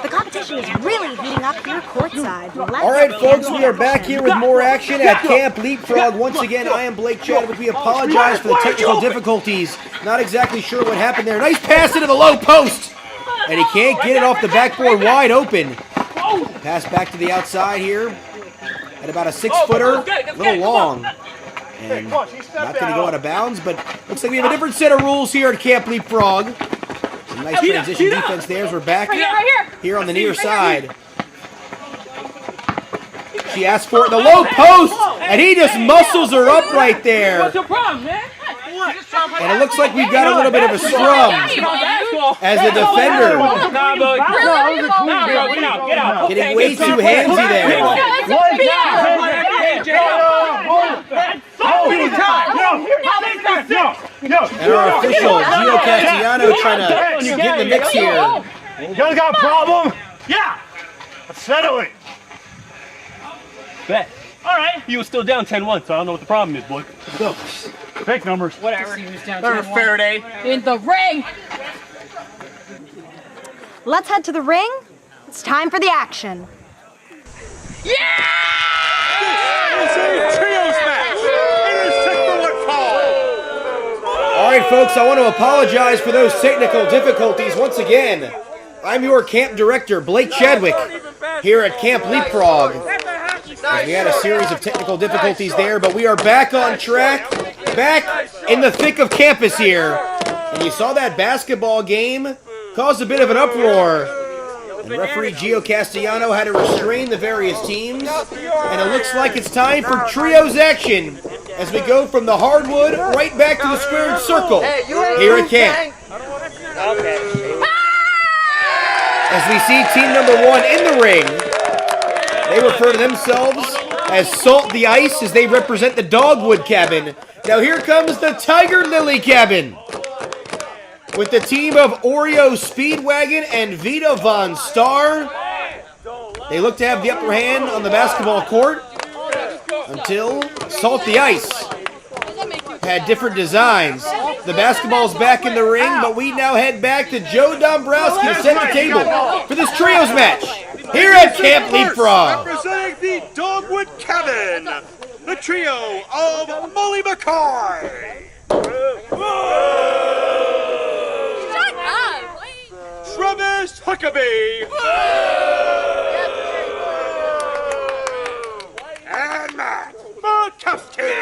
The competition is really heating up here courtside. All right, folks, we are back here with more action at Camp Leapfrog. Once again, I am Blake Chadwick. We apologize for the technical difficulties. Not exactly sure what happened there. Nice pass into the low post. And he can't get it off the backboard wide open. Pass back to the outside here at about a 6-footer. A little long. And not going to go out of bounds, but looks like we have a different set of rules here at Camp Leapfrog. Some nice transition defense there as we're back here on the near side. She asked for it in the low post, and he just muscles her up right there. What's your problem, man? And it looks like we've got a little bit of a scrum as the defender. Getting way too handsy there. And our official, Gio Castellano, trying to get in the mix here. You guys got a problem? Yeah. Let's settle it. Bet. All right. You were still down 10-1, so I don't know what the problem is, boy. Let's go. Fake numbers. Whatever. Faraday. In the ring. Let's head to the ring. It's time for the action. Yeah! This is a trios match. It is technical fall. All right, folks, I want to apologize for those technical difficulties once again. I'm your camp director, Blake Chadwick, here at Camp Leapfrog. We had a series of technical difficulties there, but we are back on track, back in the thick of campus here. And you saw that basketball game caused a bit of an uproar. And referee Gio Castellano had to restrain the various teams. And it looks like it's time for trios action as we go from the hardwood right back to the squared circle here at camp. As we see team number 1 in the ring. They refer to themselves as Salt the Ice as they represent the Dogwood Cabin. Now here comes the Tiger Lily Cabin with the team of Oreo Speedwagon and Vita Von Star. They look to have the upper hand on the basketball court until Salt the Ice had different designs. The basketball's back in the ring, but we now head back to Joe Dombrowski to set the table for this trios match here at Camp Leapfrog. Representing the Dogwood Cabin, the trio of Molly McCoy. Shut up! Travis Huckabee. And Matt Makowski.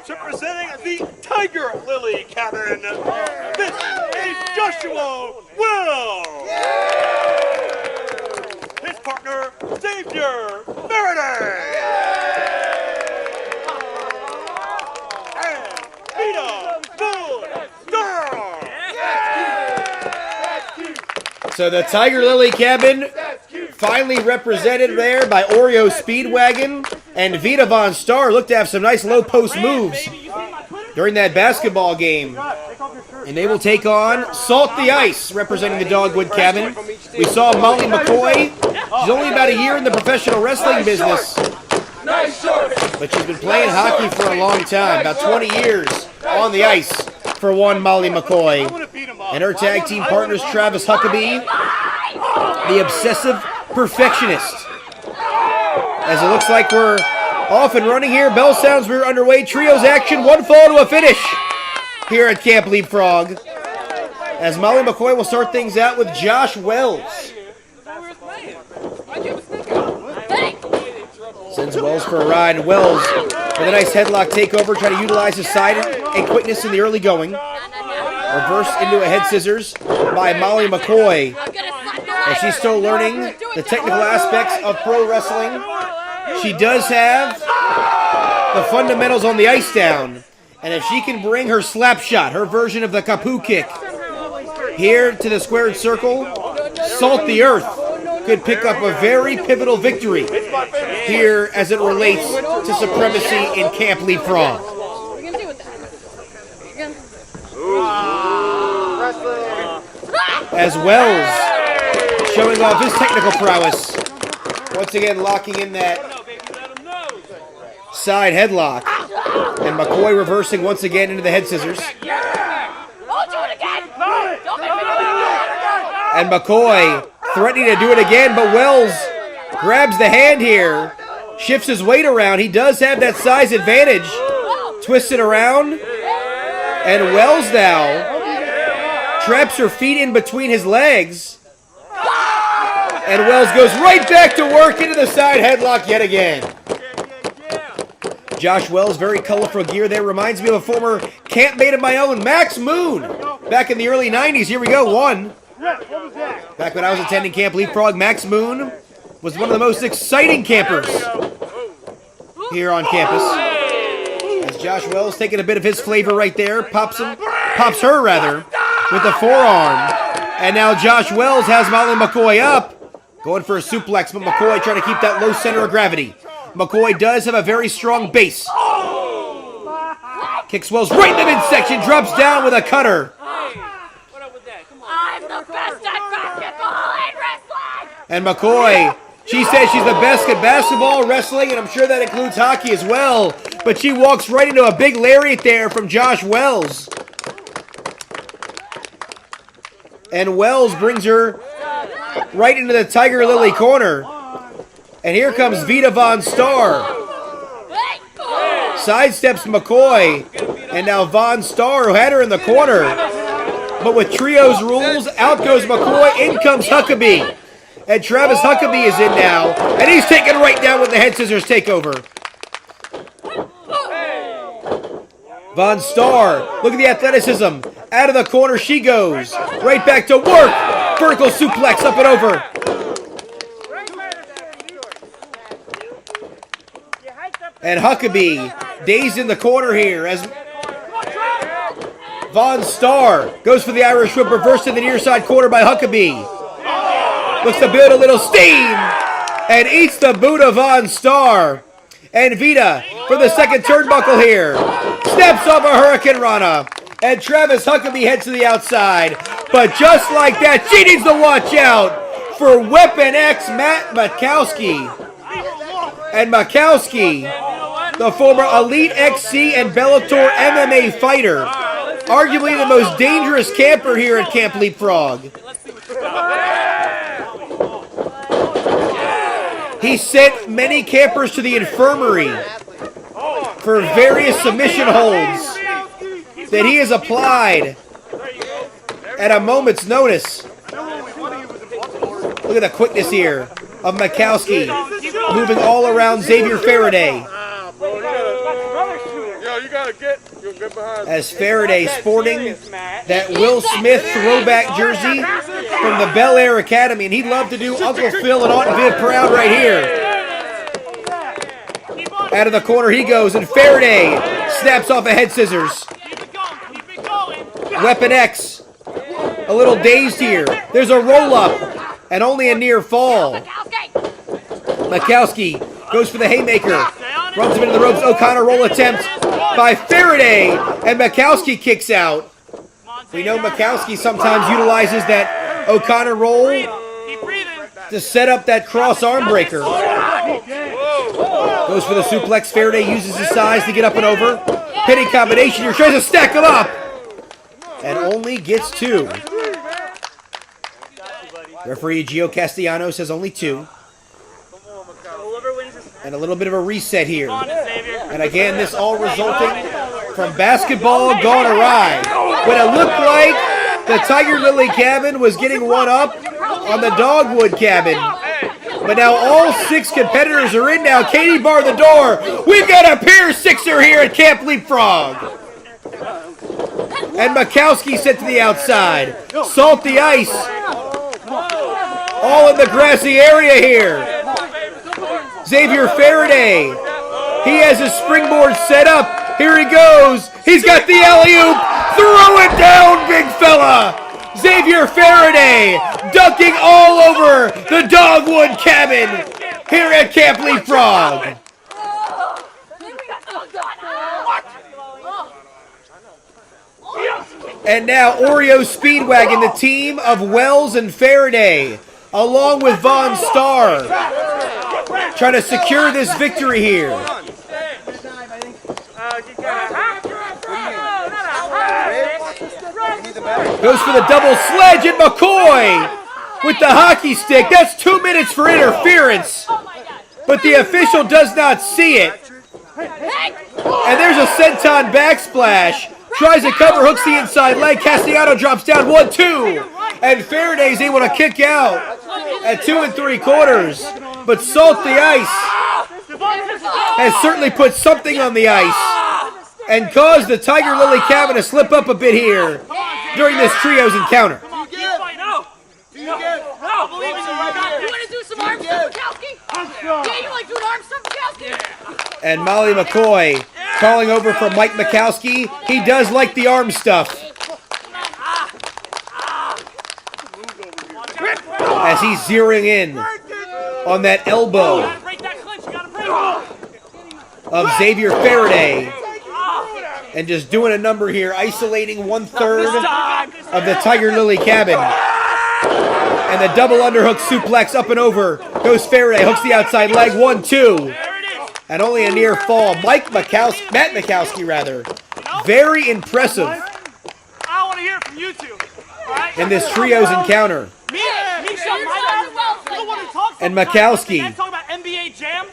Representing the Tiger Lily Cabin, this is Joshua Will. His partner, Xavier Faraday. And Vita Von Star. So the Tiger Lily Cabin finally represented there by Oreo Speedwagon, and Vita Von Star looked to have some nice low post moves during that basketball game. And they will take on Salt the Ice, representing the Dogwood Cabin. We saw Molly McCoy. She's only about a year in the professional wrestling business, but she's been playing hockey for a long time, about 20 years on the ice for one Molly McCoy. And her tag team partners, Travis Huckabee, the obsessive perfectionist. As it looks like we're off and running here. Bell sounds, we're underway. Trios action, one fall to a finish here at Camp Leapfrog. As Molly McCoy will start things out with Josh Wells. Sends Wells for a ride, and Wells with a nice headlock takeover, trying to utilize his side and quickness in the early going. Reversed into a head scissors by Molly McCoy. And she's still learning the technical aspects of pro wrestling. She does have the fundamentals on the ice down. And if she can bring her slap shot, her version of the kapoo kick, here to the squared circle, Salt the Earth could pick up a very pivotal victory here as it relates to supremacy in Camp Leapfrog. What are you gonna do with that? As Wells showing off his technical prowess. Once again locking in that side headlock. And McCoy reversing once again into the head scissors. Don't do it again. Don't make me do it again. And McCoy threatening to do it again, but Wells grabs the hand here, shifts his weight around. He does have that size advantage. Twists it around, and Wells now traps her feet in between his legs. And Wells goes right back to work into the side headlock yet again. Josh Wells, very colorful gear there. Reminds me of a former campmate of my own, Max Moon. Back in the early 90s. Here we go, one. Back when I was attending Camp Leapfrog, Max Moon was one of the most exciting campers here on campus. As Josh Wells taking a bit of his flavor right there, pops her rather, with the forearm. And now Josh Wells has Molly McCoy up, going for a suplex, but McCoy trying to keep that low center of gravity. McCoy does have a very strong base. Kicks Wells right in the midsection, drops down with a cutter. I'm the best at basketball and wrestling. And McCoy, she says she's the best at basketball, wrestling, and I'm sure that includes hockey as well. But she walks right into a big lariat there from Josh Wells. And Wells brings her right into the Tiger Lily corner. And here comes Vita Von Star. Sidesteps McCoy. And now Von Star, who had her in the corner. But with trios rules, out goes McCoy, in comes Huckabee. And Travis Huckabee is in now. And he's taken right down with the head scissors takeover. Von Star, look at the athleticism. Out of the corner she goes. Right back to work. Vertical suplex up and over. And Huckabee, dazed in the corner here as Von Star goes for the Irish whip, reversed to the near side corner by Huckabee. Looks to build a little steam and eats the boot of Von Star. And Vita for the second turnbuckle here. Steps off a Hurricane Rana. And Travis Huckabee heads to the outside. But just like that, she needs to watch out for Weapon X Matt Makowski. And Makowski, the former Elite XC and Bellator MMA fighter, arguably the most dangerous camper here at Camp Leapfrog. He sent many campers to the infirmary for various submission holds that he has applied at a moment's notice. Look at the quickness here of Makowski moving all around Xavier Faraday. As Faraday sporting that Will Smith throwback jersey from the Bel Air Academy, and he'd love to do Uncle Phil and Aunt Viv proud right here. Out of the corner he goes, and Faraday snaps off a head scissors. Weapon X, a little dazed here. There's a roll-up, and only a near fall. Makowski goes for the haymaker. Runs him into the ropes. O'Connor roll attempt by Faraday, and Makowski kicks out. We know Makowski sometimes utilizes that O'Connor roll to set up that cross arm breaker. Goes for the suplex. Faraday uses his size to get up and over. Pinning combination here. Tries to stack him up. And only gets two. Referee Gio Castellano says only two. And a little bit of a reset here. And again, this all resulting from basketball gone awry. When it looked like the Tiger Lily cabin was getting one up on the Dogwood cabin. But now all six competitors are in now. Katie bar the door. We've got a pair sixer here at Camp Leapfrog. And Makowski sent to the outside. Salt the ice. All in the grassy area here. Xavier Faraday. He has his springboard set up. Here he goes. He's got the alley-oop. Throw it down, big fella. Xavier Faraday ducking all over the Dogwood cabin here at Camp Leapfrog. And now Oreo Speedwagon, the team of Wells and Faraday, along with Von Star, trying to secure this victory here. Goes for the double sledge, and McCoy with the hockey stick. That's 2 minutes for interference. But the official does not see it. And there's a senton backsplash. Tries to cover, hooks the inside leg. Castellano drops down 1-2. And Faraday's able to kick out at 2 3/4. But Salt the Ice has certainly put something on the ice and caused the Tiger Lily cabin to slip up a bit here during this trios encounter. You want to do some arm stuff, Makowski? Yeah, you like doing arm stuff, Makowski? And Molly McCoy calling over from Mike Makowski. He does like the arm stuff. As he's zeroing in on that elbow of Xavier Faraday. And just doing a number here, isolating 1/3 of the Tiger Lily cabin. And the double underhook suplex up and over. Goes Faraday, hooks the outside leg, 1-2. And only a near fall. Matt Makowski rather. Very impressive I want to hear it from you two. in this trios encounter. And Makowski Talk about NBA Jam.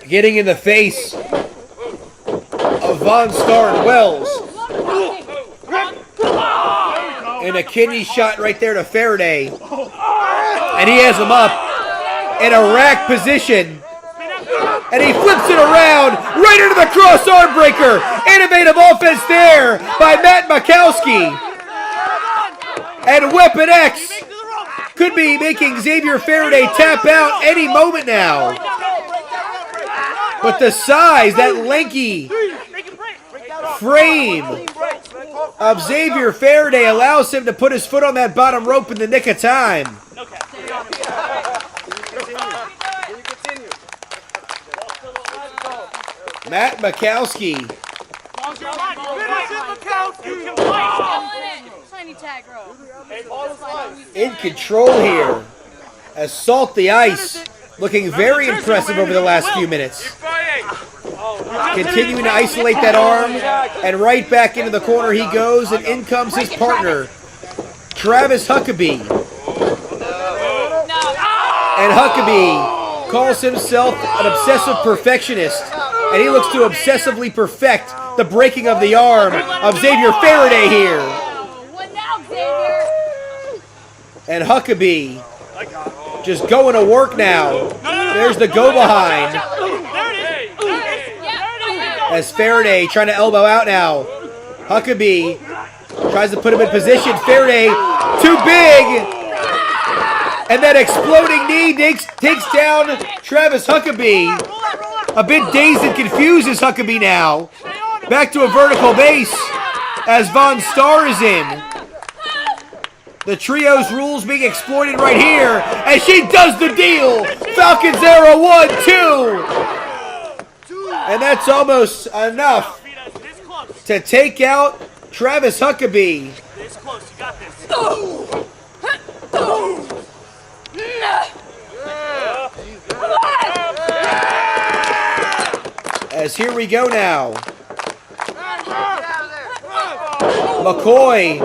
getting in the face of Von Star and Wells. And a kidney shot right there to Faraday. And he has him up in a rack position. And he flips it around right into the cross arm breaker. Innovative offense there by Matt Makowski. And Weapon X could be making Xavier Faraday tap out any moment now. But the size, that lanky frame of Xavier Faraday allows him to put his foot on that bottom rope in the nick of time. Matt Makowski in control here as Salt the Ice looking very impressive over the last few minutes. Continuing to isolate that arm, and right back into the corner he goes, and in comes his partner, Travis Huckabee. And Huckabee calls himself an obsessive perfectionist, and he looks to obsessively perfect the breaking of the arm of Xavier Faraday here. And Huckabee just going to work now. There's the go behind. As Faraday trying to elbow out now. Huckabee tries to put him in position. Faraday too big. And that exploding knee takes down Travis Huckabee. A bit dazed and confused is Huckabee now. Back to a vertical base as Von Star is in. The trio's rules being exploited right here as she does the deal. Falcons arrow 1-2. And that's almost enough to take out Travis Huckabee. This close, you got this. As here we go now. McCoy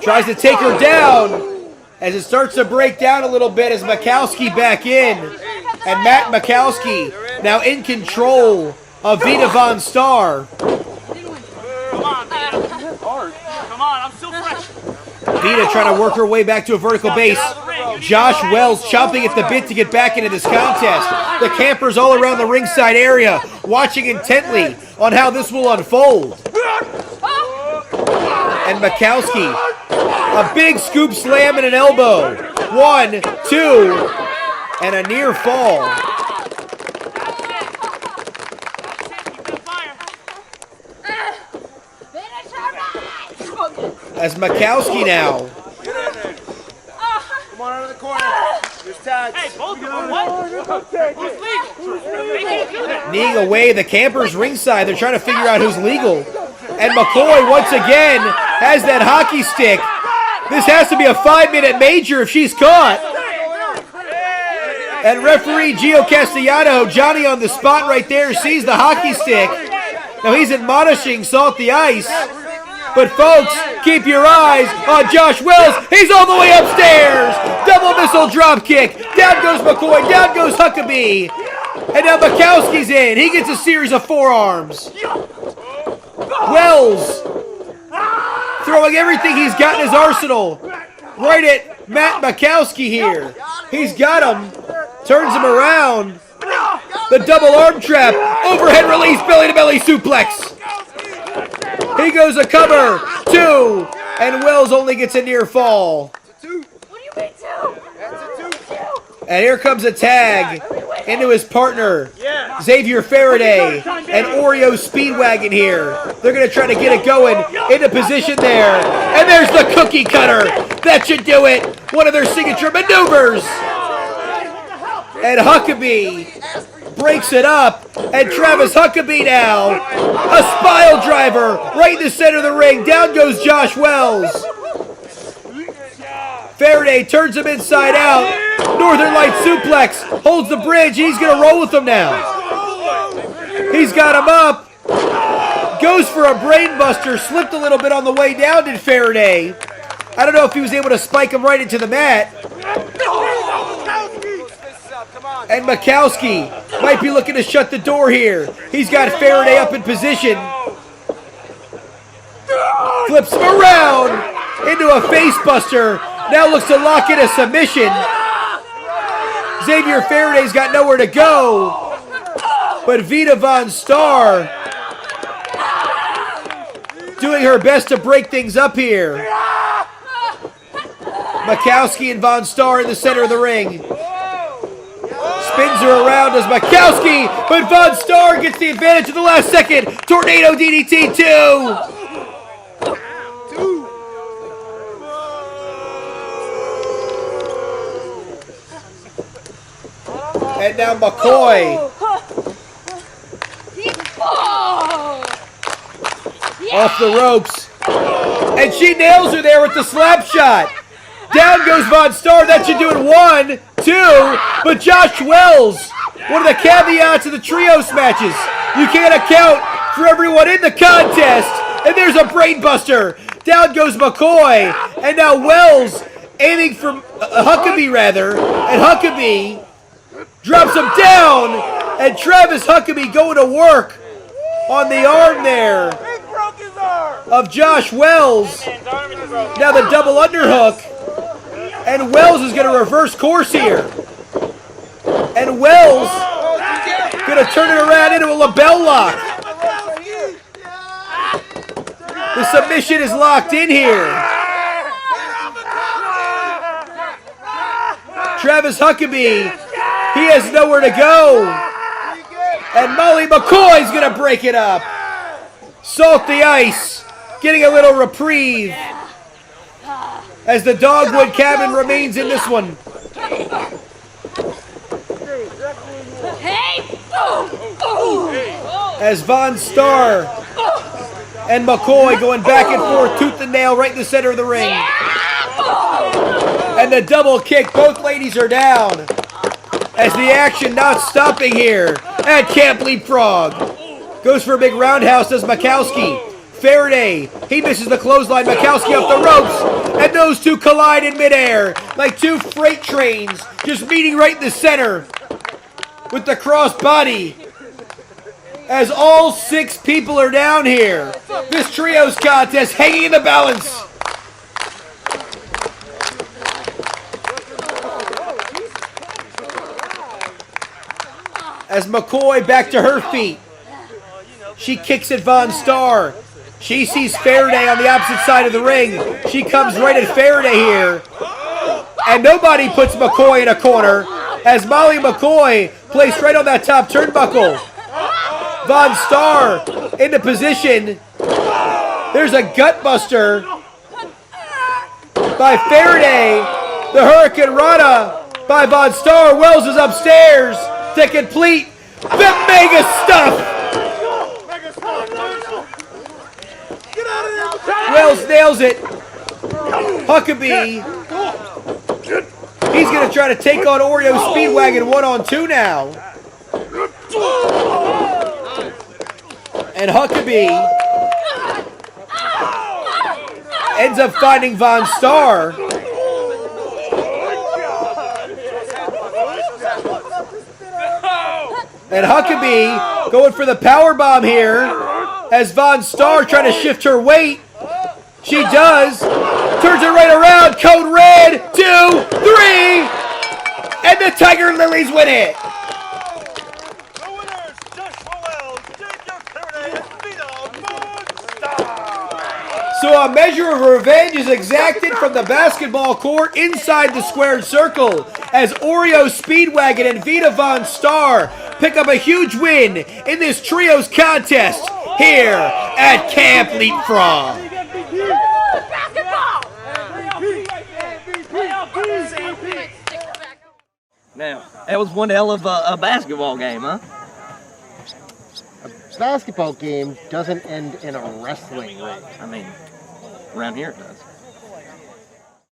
tries to take her down as it starts to break down a little bit as Makowski back in. And Matt Makowski now in control of Vita Von Star. Come on, I'm still fresh. Vita trying to work her way back to a vertical base. Josh Wells chomping at the bit to get back into this contest. The campers all around the ringside area watching intently on how this will unfold. And Makowski, a big scoop slam and an elbow. 1, 2, and a near fall. As Makowski now. Come on out of the corner. There's tags. Hey, both of them, what? Who's legal? Kneeing away the campers ringside. They're trying to figure out who's legal. And McCoy once again has that hockey stick. This has to be a 5-minute major if she's caught. And referee Gio Castellano, Johnny on the spot right there, sees the hockey stick. Now he's admonishing Salt the Ice. But folks, keep your eyes on Josh Wells. He's all the way upstairs. Double missile drop kick. Down goes McCoy. Down goes Huckabee. And now Makowski's in. He gets a series of forearms. Wells throwing everything he's got in his arsenal right at Matt Makowski here. He's got him. Turns him around. The double arm trap. Overhead release. Belly-to-belly suplex. He goes a cover. 2. And Wells only gets a near fall. What do you mean 2? And here comes a tag into his partner, Xavier Faraday and Oreo Speedwagon here. They're going to try to get it going into position there. And there's the cookie cutter. That should do it. One of their signature maneuvers. And Huckabee breaks it up. And Travis Huckabee now. A spile driver right in the center of the ring. Down goes Josh Wells. Faraday turns him inside out. Northern Light suplex. Holds the bridge. He's going to roll with him now. He's got him up. Goes for a brain buster. Slipped a little bit on the way down, did Faraday. I don't know if he was able to spike him right into the mat. And Makowski might be looking to shut the door here. He's got Faraday up in position. Flips him around into a face buster. Now looks to lock in a submission. Xavier Faraday's got nowhere to go. But Vita Von Star doing her best to break things up here. Makowski and Von Star in the center of the ring. Spins her around as Makowski, but Von Star gets the advantage at the last second. Tornado DDT 2. And now McCoy off the ropes. And she nails her there with the slap shot. Down goes Von Star. That should do it. 1, 2. But Josh Wells, one of the caveats of the trios matches. You can't account for everyone in the contest. And there's a brain buster. Down goes McCoy. And now Wells aiming for Huckabee rather. And Huckabee drops him down, and Travis Huckabee going to work on the arm there of Josh Wells. Now the double underhook, and Wells is going to reverse course here. And Wells going to turn it around into a label lock. The submission is locked in here. Travis Huckabee, he has nowhere to go. And Molly McCoy's going to break it up. Salt the Ice getting a little reprieve as the Dogwood Cabin remains in this one. As Von Star and McCoy going back and forth, tooth and nail right in the center of the ring. And the double kick, both ladies are down. As the action not stopping here at Camp Leapfrog. Goes for a big roundhouse, does Makowski. Faraday, he misses the clothesline. Makowski off the ropes. And those two collide in midair like two freight trains just meeting right in the center with the cross body. As all 6 people are down here. This trios contest hanging in the balance. As McCoy back to her feet. She kicks at Von Star. She sees Faraday on the opposite side of the ring. She comes right at Faraday here. And nobody puts McCoy in a corner as Molly McCoy placed right on that top turnbuckle. Von Star into position. There's a gut buster by Faraday. The Hurricane Rana by Von Star. Wells is upstairs to complete the mega stuff. Wells nails it. Huckabee He's going to try to take on Oreo Speedwagon 1-on-2 now. And Huckabee ends up finding Von Star. And Huckabee going for the power bomb here as Von Star trying to shift her weight. She does. Turns it right around. Code red. 2, 3. And the Tiger Lilies win it. The winners, Joshua Wells, Jacob Kennedy, and Vita Von Star. So a measure of revenge is exacted from the basketball court inside the squared circle as Oreo Speedwagon and Vita Von Star pick up a huge win in this trios contest here at Camp Leapfrog. Now, that was one hell of a basketball game, huh? A basketball game doesn't end in a wrestling ring. I mean, around here it does.